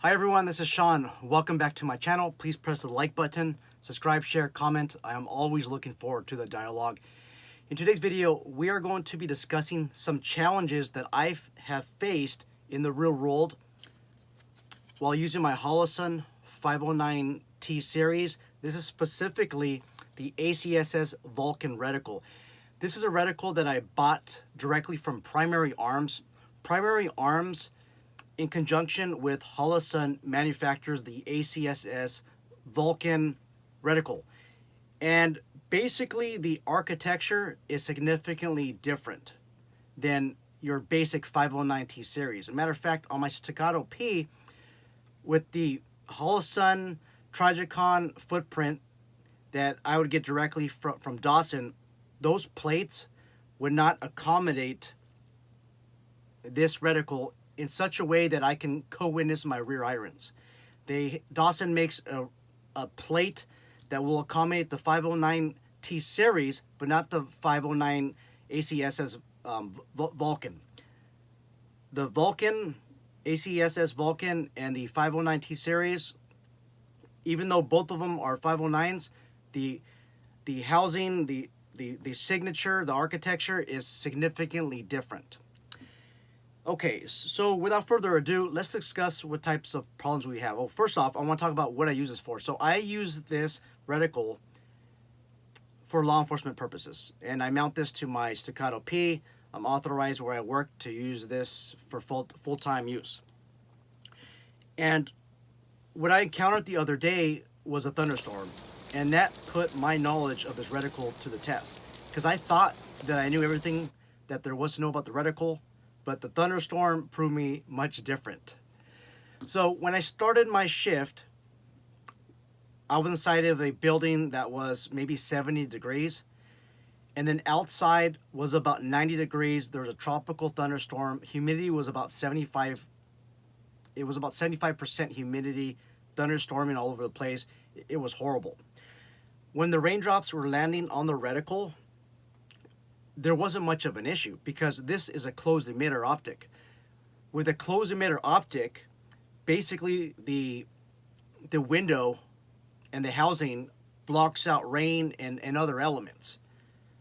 Hi everyone, this is Sean. Welcome back to my channel. Please press the like button, subscribe, share, comment. I am always looking forward to the dialogue. In today's video, we are going to be discussing some challenges that I have faced in the real world while using my Holosun 509T series. This is specifically the ACSS Vulcan reticle. This is a reticle that I bought directly from Primary Arms. Primary Arms, in conjunction with Holosun, manufactures the ACSS Vulcan reticle. And basically the architecture is significantly different than your basic 509T series. As a matter of fact, on my Staccato P, with the Holosun Trijicon footprint that I would get directly from Dawson, those plates would not accommodate this reticle in such a way that I can co-witness my rear irons. Dawson makes a plate that will accommodate the 509T series, but not the 509 ACSS Vulcan. The Vulcan, ACSS Vulcan, and the 509T series, even though both of them are 509s, the housing, the signature, the architecture is significantly different. Okay, so without further ado, let's discuss what types of problems we have. Well, first off, I want to talk about what I use this for. So I use this reticle for law enforcement purposes, and I mount this to my Staccato P. I'm authorized where I work to use this for full-time use. And what I encountered the other day was a thunderstorm, and that put my knowledge of this reticle to the test, because I thought that I knew everything that there was to know about the reticle, but the thunderstorm proved me much different. So when I started my shift, I was inside of a building that was maybe 70 degrees, and then outside was about 90 degrees. There was a tropical thunderstorm. Humidity was about 75. It was about 75% humidity, thunderstorming all over the place. It was horrible. When the raindrops were landing on the reticle, there wasn't much of an issue because this is a closed emitter optic. With a closed emitter optic, basically the window and the housing blocks out rain and other elements.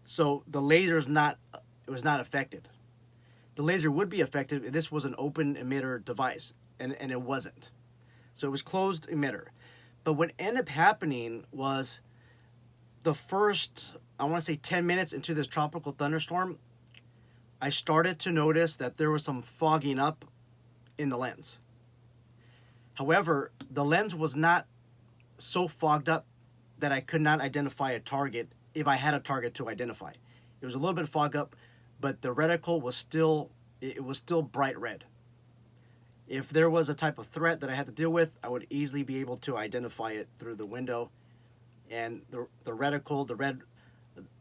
So the laser was not affected. The laser would be affected if this was an open emitter device, and it wasn't. So it was closed emitter. But what ended up happening was the first, I want to say 10 minutes into this tropical thunderstorm, I started to notice that there was some fogging up in the lens. However, the lens was not so fogged up that I could not identify a target if I had a target to identify. It was a little bit fogged up, but the reticle was still bright red. If there was a type of threat that I had to deal with, I would easily be able to identify it through the window. And the reticle, the red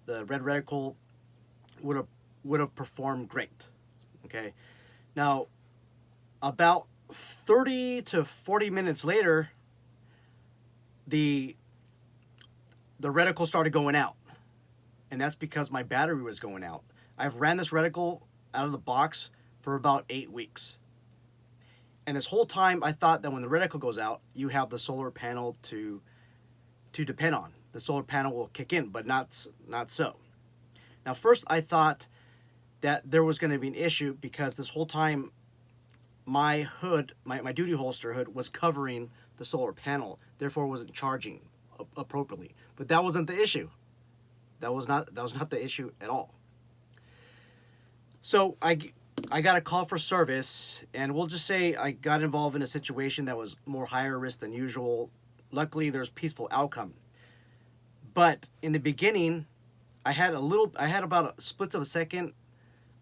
reticle would have performed great. Okay, now about 30 to 40 minutes later, the reticle started going out, and that's because my battery was going out. I've ran this reticle out of the box for about 8 weeks, and this whole time I thought that when the reticle goes out, you have the solar panel to depend on. The solar panel will kick in, but not so. Now, first I thought that there was going to be an issue because this whole time my hood, my duty holster hood, was covering the solar panel, therefore wasn't charging appropriately. But that wasn't the issue. That was not the issue at all. So I got a call for service, and we'll just say I got involved in a situation that was more higher risk than usual. Luckily, there's peaceful outcome. But in the beginning, I had about a split of a second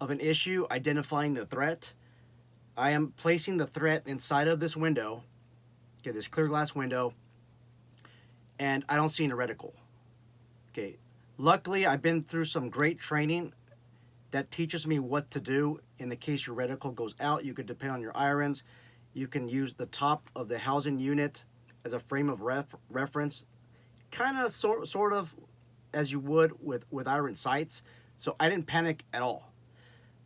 of an issue identifying the threat. I am placing the threat inside of this window, okay, this clear glass window, and I don't see any reticle. Okay, luckily I've been through some great training that teaches me what to do in the case your reticle goes out. You could depend on your irons. You can use the top of the housing unit as a frame of reference, kind of sort of as you would with iron sights. So I didn't panic at all.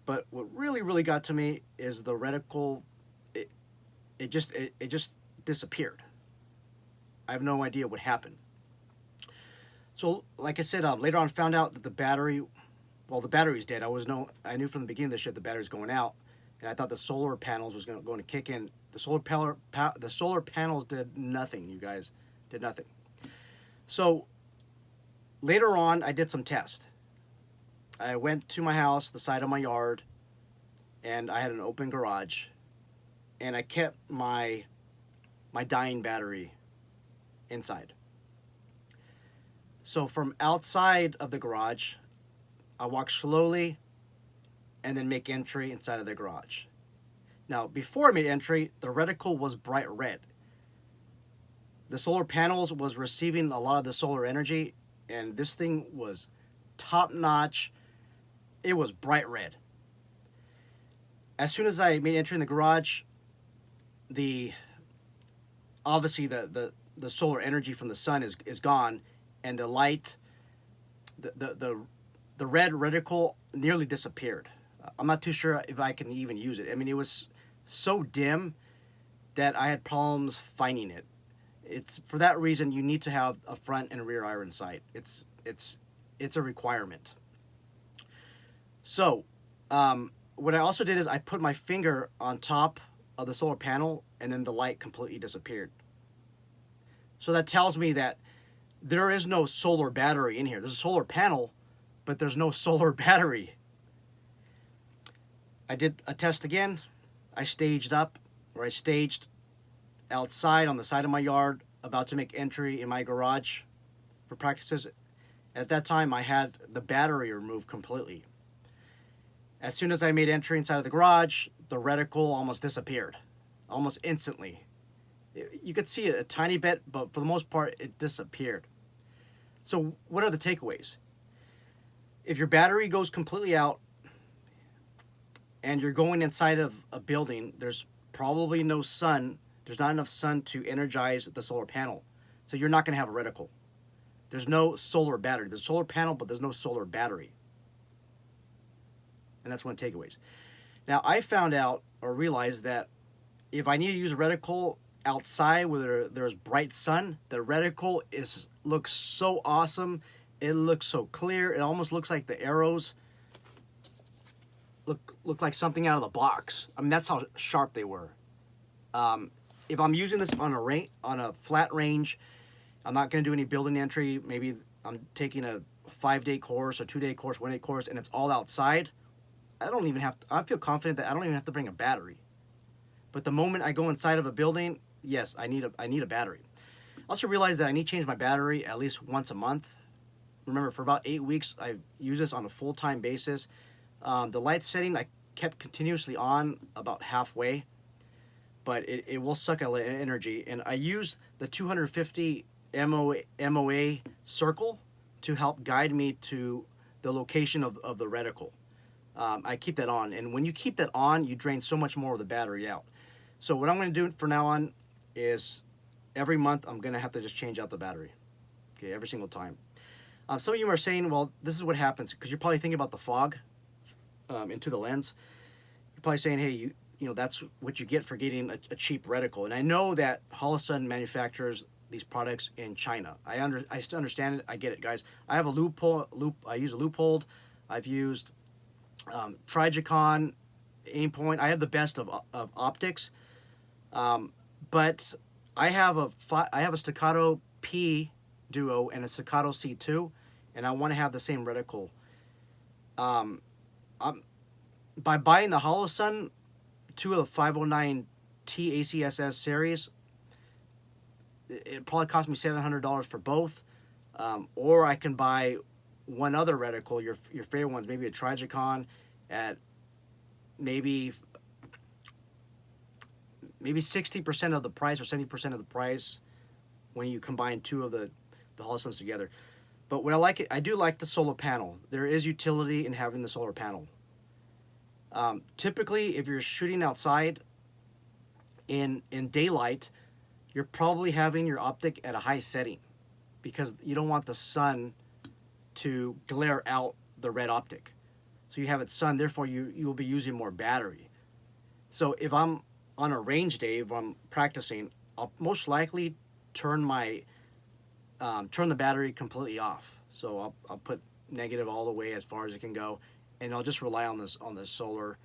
But what really got to me is the reticle. It just disappeared. I have no idea what happened. So, like I said, later on found out that the battery's dead. I knew from the beginning of the shit the battery's going out, and I thought the solar panels was going to kick in. The solar panels did nothing, you guys, did nothing. So later on, I did some tests. I went to my house, the side of my yard, and I had an open garage, and I kept my dying battery inside. So from outside of the garage, I walk slowly and then make entry inside of the garage. Now, before I made entry, the reticle was bright red. The solar panels was receiving a lot of the solar energy, and this thing was top notch. It was bright red. As soon as I made entry in the garage, obviously the solar energy from the sun is gone, and the light, the red reticle nearly disappeared. I'm not too sure if I can even use it. I mean, it was so dim that I had problems finding it. It's for that reason you need to have a front and rear iron sight. It's a requirement. So what I also did is I put my finger on top of the solar panel, and then the light completely disappeared. So that tells me that there is no solar battery in here. There's a solar panel, but there's no solar battery. I did a test again. I staged outside on the side of my yard, about to make entry in my garage for practices. At that time, I had the battery removed completely. As soon as I made entry inside of the garage, the reticle almost disappeared, almost instantly. You could see it a tiny bit, but for the most part, it disappeared. So what are the takeaways? If your battery goes completely out and you're going inside of a building, there's probably no sun. There's not enough sun to energize the solar panel. So you're not going to have a reticle. There's no solar battery. There's a solar panel, but there's no solar battery. And that's one of the takeaways. Now, I found out or realized that if I need to use a reticle outside where there's bright sun, the reticle looks so awesome. It looks so clear. It almost looks like the arrows look like something out of the box. I mean, that's how sharp they were. If I'm using this on a flat range, I'm not going to do any building entry. Maybe I'm taking a 5-day course, a 2-day course, 1-day course, and it's all outside. I feel confident that I don't even have to bring a battery. But the moment I go inside of a building, yes, I need a battery. I also realized that I need to change my battery at least once a month. Remember, for about 8 weeks, I use this on a full-time basis. The light setting I kept continuously on about halfway, but it will suck a lot of energy. And I use the 250 MOA circle to help guide me to the location of the reticle. I keep that on, and when you keep that on, you drain so much more of the battery out. So what I'm going to do from now on is every month I'm going to have to just change out the battery. Okay, every single time. Some of you are saying, well, this is what happens, because you're probably thinking about the fog into the lens. You're probably saying, hey, you know, that's what you get for getting a cheap reticle. And I know that Holosun manufactures these products in China. I still understand it. I get it, guys. I have a I use a Loophole. I've used Trijicon, Aimpoint. I have the best of optics. But I have a Staccato P Duo and a Staccato C2, and I want to have the same reticle. By buying the Holosun, 2 of the 509T ACSS series, it probably cost me $700 for both. Or I can buy one other reticle, your favorite ones, maybe a Trijicon at maybe 60% of the price or 70% of the price when you combine 2 of the Holosuns together. But what I do like the solar panel. There is utility in having the solar panel. Typically, if you're shooting outside in daylight, you're probably having your optic at a high setting because you don't want the sun to glare out the red optic. So you have it sun, therefore you will be using more battery. So if I'm on a range day, if I'm practicing, I'll most likely turn my turn the battery completely off. So I'll put negative all the way as far as it can go, and I'll just rely on the solar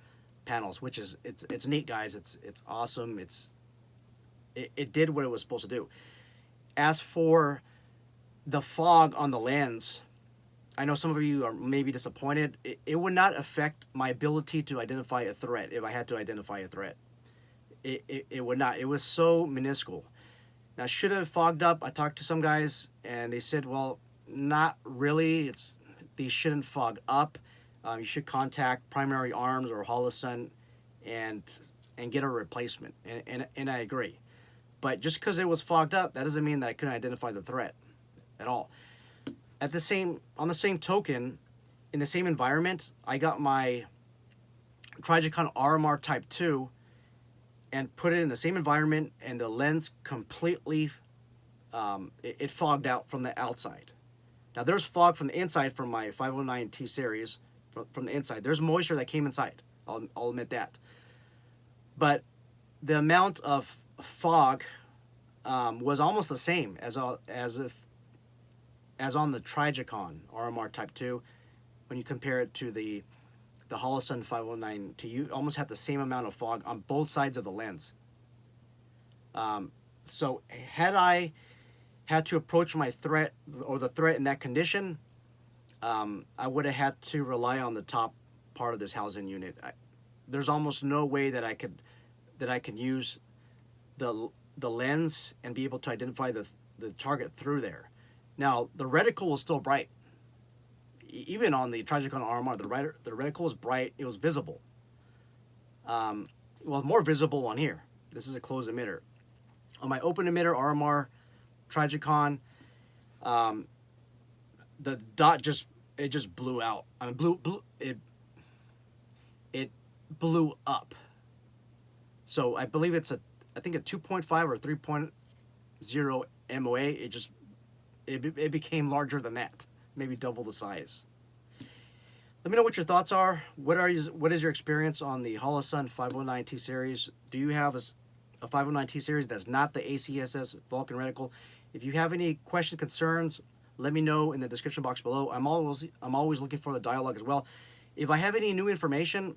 panels, which is it's neat, guys. It's awesome. It did what it was supposed to do. As for the fog on the lens, I know some of you are maybe disappointed. It would not affect my ability to identify a threat if I had to identify a threat. It would not. It was so minuscule. Now, should it have fogged up? I talked to some guys, and they said, well, not really. These shouldn't fog up. You should contact Primary Arms or Holosun and get a replacement. And I agree. But just because it was fogged up, that doesn't mean that I couldn't identify the threat at all. On the same token, in the same environment, I got my Trijicon RMR Type 2 and put it in the same environment, and the lens completely, it fogged out from the outside. Now, there's fog from the inside from my 509T series, from the inside. There's moisture that came inside. I'll admit that. But the amount of fog was almost the same as on the Trijicon RMR Type 2. When you compare it to the Holosun 509T, you almost had the same amount of fog on both sides of the lens. So had I had to approach my threat or the threat in that condition, I would have had to rely on the top part of this housing unit. There's almost no way that I could use the lens and be able to identify the target through there. Now, the reticle was still bright. Even on the Trijicon RMR, the reticle was bright. It was visible. Well, more visible on here. This is a closed emitter. On my open emitter RMR Trijicon, the dot just blew out. I mean, it blew up. So I believe I think a 2.5 or 3.0 MOA. It became larger than that, maybe double the size. Let me know what your thoughts are. What is your experience on the Holosun 509T series? Do you have a 509T series that's not the ACSS Vulcan reticle? If you have any questions, concerns, let me know in the description box below. I'm always looking for the dialogue as well. If I have any new information,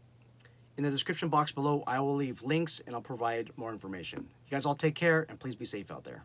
in the description box below, I will leave links and I'll provide more information. You guys all take care, and please be safe out there.